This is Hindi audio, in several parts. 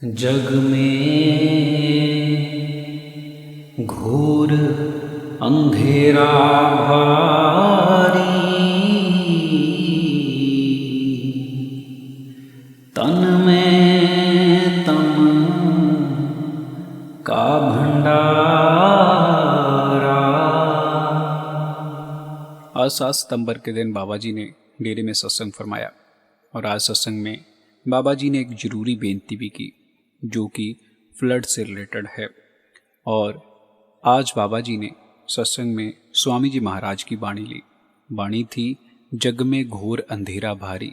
जग में घोर अंधेरा भारी, तन में तम का भंडारा। आज 7 सितंबर के दिन बाबा जी ने डेरे में सत्संग फरमाया और आज सत्संग में बाबा जी ने एक ज़रूरी बेनती भी की जो कि फ्लड से रिलेटेड है। और आज बाबा जी ने सत्संग में स्वामी जी महाराज की वाणी ली। वाणी थी, जग में घोर अंधेरा भारी,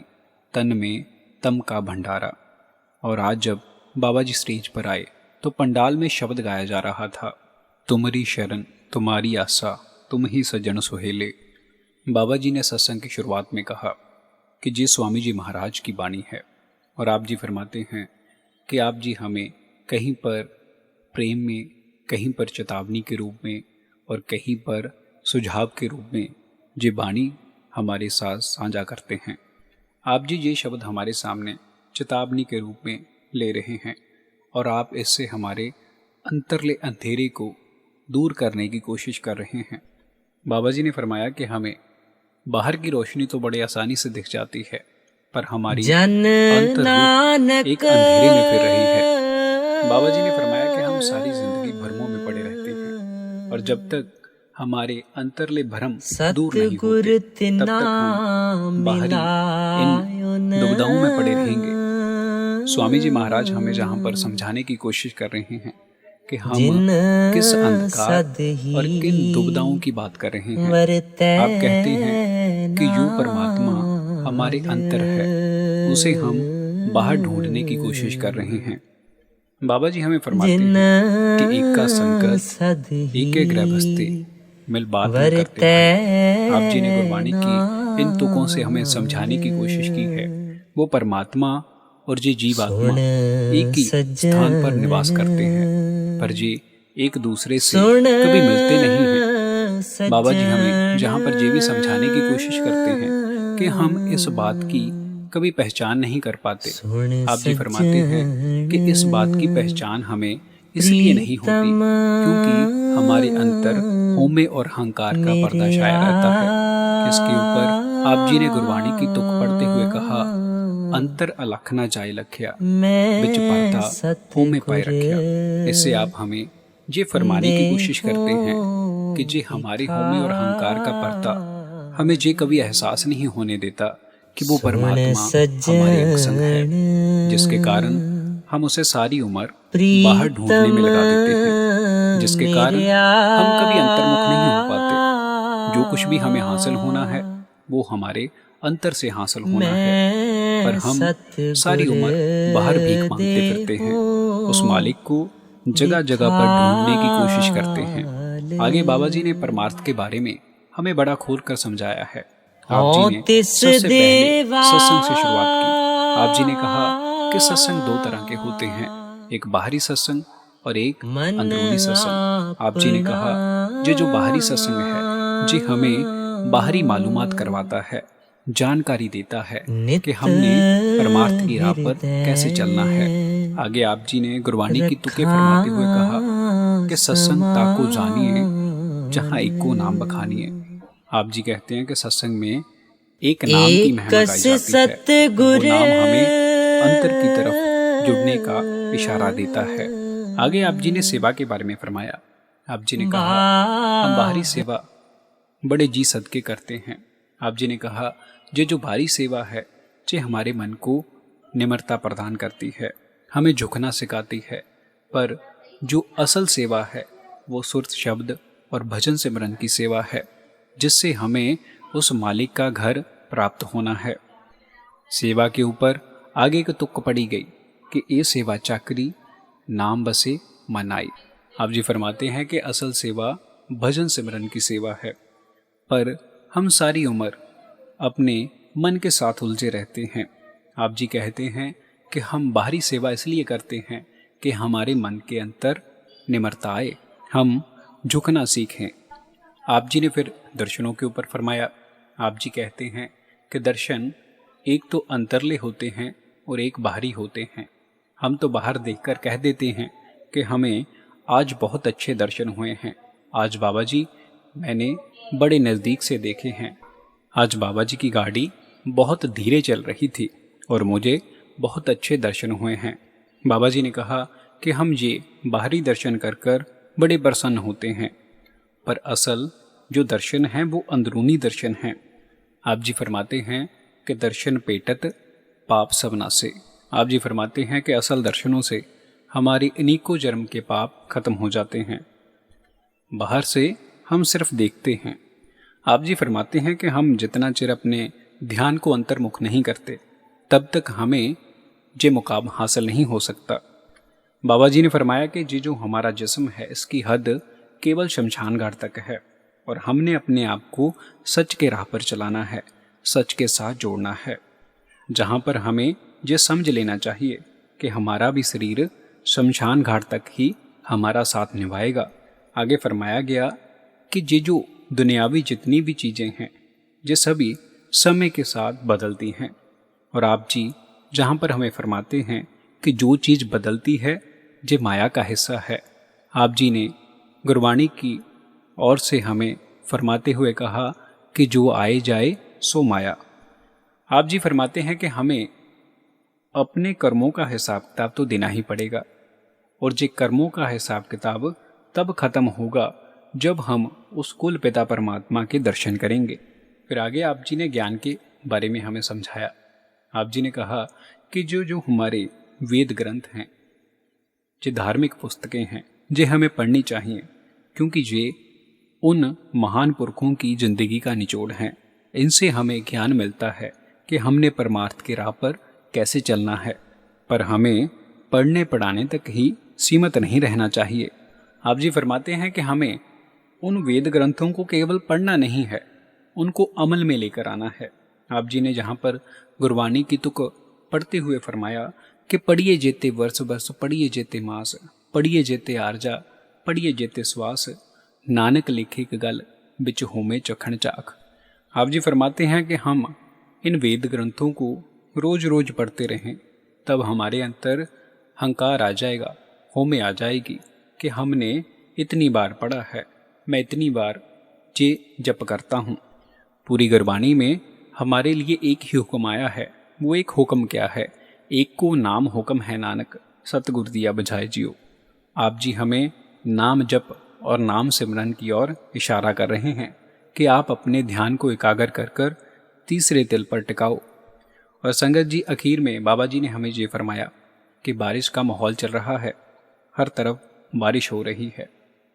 तन में तम का भंडारा। और आज जब बाबा जी स्टेज पर आए तो पंडाल में शब्द गाया जा रहा था, तुम्हारी शरण तुम्हारी आशा तुम ही सज्जन सुहेले। बाबा जी ने सत्संग की शुरुआत में कहा कि ये स्वामी जी महाराज की वाणी है और आप जी फरमाते हैं कि आप जी हमें कहीं पर प्रेम में, कहीं पर चेतावनी के रूप में और कहीं पर सुझाव के रूप में ये वाणी हमारे साथ साझा करते हैं। आप जी ये शब्द हमारे सामने चेतावनी के रूप में ले रहे हैं और आप इससे हमारे अंतरले अंधेरे को दूर करने की कोशिश कर रहे हैं। बाबा जी ने फरमाया कि हमें बाहर की रोशनी तो बड़े आसानी से दिख जाती है, पर हमारी अंतर्रूह एक अंधेरे में फिर रही है। बाबा जी ने फरमाया कि हम सारी जिंदगी भ्रमों में पड़े रहते हैं और जब तक हमारे अंतरले भ्रम दूर नहीं होते तब तक हम बाहरी इन दुविधाओं में पड़े रहेंगे। स्वामी जी महाराज हमें जहाँ पर समझाने की कोशिश कर रहे हैं कि हम किस अंधकार और किन दुविधाओं की बात कर रहे हैं। आप कहते हैं कि जो परमात्मा हमारे अंतर है उसे हम बाहर ढूंढने की कोशिश कर रहे हैं। बाबा जी हमें फरमाते हैं कि एक का संकट एक के गृहस्थी मिल बात न करते हैं। आप जी ने गुरबाणी की इन तुकों से हमें समझाने की कोशिश की है। वो परमात्मा और ये जीवात्मा एक ही स्थान पर निवास करते हैं, पर ये एक दूसरे से कभी मिलते नहीं हैं। बाबा जी हमें जहाँ पर ये भी समझाने की कोशिश करते हैं कि हम इस बात की कभी पहचान नहीं कर पाते। आप जी फरमाते हैं कि इस बात की पहचान हमें इसलिए नहीं होती क्योंकि हमारे अंतर होमे और अहंकार का पर्दा छाया रहता है। इसके ऊपर आप जी ने गुरबाणी की तुक पढ़ते हुए कहा, अंतर अलख ना जाए लख्या बिच पर्दा होमे पाए रखिया। इससे आप हमें ये फरमाने की कोशिश करते हैं कि जे हमारे होमे और अहंकार का पर्दा हमें ये कभी एहसास नहीं होने देता कि वो परमात्मा हमारे अंग है, जिसके कारण हम उसे सारी उम्र बाहर ढूंढने में लगा देते हैं, जिसके कारण हम कभी अंतर्मुख नहीं हो पाते। जो कुछ भी हमें हासिल होना है वो हमारे अंतर से हासिल होना है, पर हम सारी उम्र बाहर भीख मांगते फिरते हैं। उस मालिक को जगह जगह पर ढूंढने की कोशिश करते हैं। आगे बाबा जी ने परमार्थ के बारे में हमें बड़ा खोल कर समझाया है। आप जी ने सबसे पहले सत्संग से शुरुआत की। आप जी ने कहा कि सत्संग 2 तरह के होते हैं, एक बाहरी सत्संग और एक अंदरूनी सत्संग। आप जी ने कहा ये जो बाहरी सत्संग है जी हमें बाहरी मालूमात करवाता है, जानकारी देता है कि हमने परमार्थ की राह पर कैसे चलना है। आगे आप जी ने गुरबाणी की तुके फरमाते हुए कहा कि सत्संग ताको जानिए जहाँ एक को नाम बखानिए। आप जी कहते हैं कि सत्संग में एक नाम की महिमा गाई जाती है, वो नाम हमें अंतर की तरफ जुड़ने का इशारा देता है। आगे आप जी ने सेवा के बारे में फरमाया। आप जी ने कहा हम बाहरी सेवा बड़े जी सदके करते हैं। आप जी ने कहा ये जो बाहरी सेवा है ये हमारे मन को निम्रता प्रदान करती है, हमें झुकना सिखाती है, पर जो असल सेवा है वो सुरत शब्द और भजन सिमरन की सेवा है, जिससे हमें उस मालिक का घर प्राप्त होना है। सेवा के ऊपर आगे की तुक पड़ी गई कि ये सेवा चाकरी नाम बसे मन आई। आप जी फरमाते हैं कि असल सेवा भजन सिमरन की सेवा है, पर हम सारी उम्र अपने मन के साथ उलझे रहते हैं। आप जी कहते हैं कि हम बाहरी सेवा इसलिए करते हैं कि हमारे मन के अंतर निम्रता आए, हम झुकना सीखें। आप जी ने फिर दर्शनों के ऊपर फरमाया। आप जी कहते हैं कि दर्शन एक तो अंतरले होते हैं और एक बाहरी होते हैं। हम तो बाहर देखकर कह देते हैं कि हमें आज बहुत अच्छे दर्शन हुए हैं। आज बाबा जी मैंने बड़े नज़दीक से देखे हैं। आज बाबा जी की गाड़ी बहुत धीरे चल रही थी और मुझे बहुत अच्छे दर्शन हुए हैं। बाबा जी ने कहा कि हम ये बाहरी दर्शन कर कर बड़े प्रसन्न होते हैं, पर असल जो दर्शन हैं वो अंदरूनी दर्शन हैं। आप जी फरमाते हैं कि दर्शन पेटत पाप सब नासे। आप जी फरमाते हैं कि असल दर्शनों से हमारे अनेकों जन्म के पाप खत्म हो जाते हैं। बाहर से हम सिर्फ देखते हैं। आप जी फरमाते हैं कि हम जितना चिर अपने ध्यान को अंतर्मुख नहीं करते तब तक हमें ये मुकाम हासिल नहीं हो सकता। बाबा जी ने फरमाया कि ये जो हमारा जिस्म है इसकी हद केवल शमशान घाट तक है और हमने अपने आप को सच के राह पर चलाना है, सच के साथ जोड़ना है, जहाँ पर हमें ये समझ लेना चाहिए कि हमारा भी शरीर शमशान घाट तक ही हमारा साथ निभाएगा। आगे फरमाया गया कि ये जो दुनियावी जितनी भी चीज़ें हैं ये सभी समय के साथ बदलती हैं और आप जी जहाँ पर हमें फरमाते हैं कि जो चीज़ बदलती है ये माया का हिस्सा है। आप जी ने गुरबाणी की ओर से हमें फरमाते हुए कहा कि जो आए जाए सो माया। आप जी फरमाते हैं कि हमें अपने कर्मों का हिसाब किताब तो देना ही पड़ेगा और ये कर्मों का हिसाब किताब तब खत्म होगा जब हम उस कुल पिता परमात्मा के दर्शन करेंगे। फिर आगे आप जी ने ज्ञान के बारे में हमें समझाया। आप जी ने कहा कि जो जो हमारे वेद ग्रंथ हैं, ये धार्मिक पुस्तकें हैं, ये हमें पढ़नी चाहिए क्योंकि ये उन महान पुरखों की जिंदगी का निचोड़ हैं। इनसे हमें ज्ञान मिलता है कि हमने परमार्थ की राह पर कैसे चलना है, पर हमें पढ़ने पढ़ाने तक ही सीमित नहीं रहना चाहिए। आप जी फरमाते हैं कि हमें उन वेद ग्रंथों को केवल पढ़ना नहीं है, उनको अमल में लेकर आना है। आप जी ने जहाँ पर गुरबाणी की तुक पढ़ते हुए फरमाया कि पढ़िए जेते वर्ष बरस, पढ़िए जेते मास, पढ़िए जेते आरजा, पढ़िए जेते श्वास, नानक लिखे एक गल बिच होमे चखण चाख। आप जी फरमाते हैं कि हम इन वेद ग्रंथों को रोज रोज पढ़ते रहें, तब हमारे अंतर हंकार आ जाएगा, होमे आ जाएगी कि हमने इतनी बार पढ़ा है, मैं इतनी बार ये जप करता हूँ। पूरी गुरबाणी में हमारे लिए एक ही हुक्म आया है। वो एक हुक्म क्या है? एक को नाम हुक्म है नानक, सतगुर दिया बजाए जियो। आप जी हमें नाम जप और नाम सिमरन की ओर इशारा कर रहे हैं कि आप अपने ध्यान को एकाग्र कर कर तीसरे तिल पर टिकाओ। और संगत जी आखिर में बाबा जी ने हमें ये फरमाया कि बारिश का माहौल चल रहा है, हर तरफ बारिश हो रही है,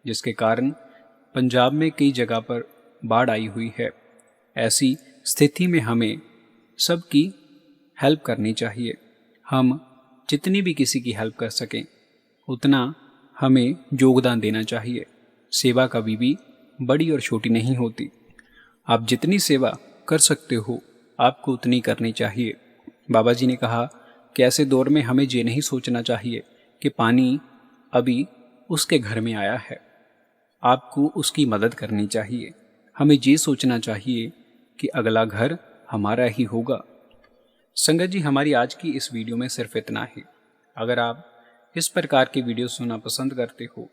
जिसके कारण पंजाब में कई जगह पर बाढ़ आई हुई है। ऐसी स्थिति में हमें सबकी हेल्प करनी चाहिए। हम जितनी भी किसी की हेल्प कर सकें उतना हमें योगदान देना चाहिए। सेवा कभी भी बड़ी और छोटी नहीं होती। आप जितनी सेवा कर सकते हो आपको उतनी करनी चाहिए। बाबा जी ने कहा कि ऐसे दौर में हमें ये नहीं सोचना चाहिए कि पानी अभी उसके घर में आया है, आपको उसकी मदद करनी चाहिए। हमें ये सोचना चाहिए कि अगला घर हमारा ही होगा। संगत जी हमारी आज की इस वीडियो में सिर्फ इतना ही। अगर आप इस प्रकार की वीडियो सुनना पसंद करते हो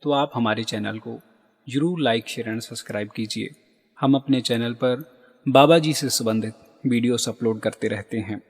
तो आप हमारे चैनल को जरूर लाइक, शेयर एंड सब्सक्राइब कीजिए। हम अपने चैनल पर बाबा जी से संबंधित वीडियोस अपलोड करते रहते हैं।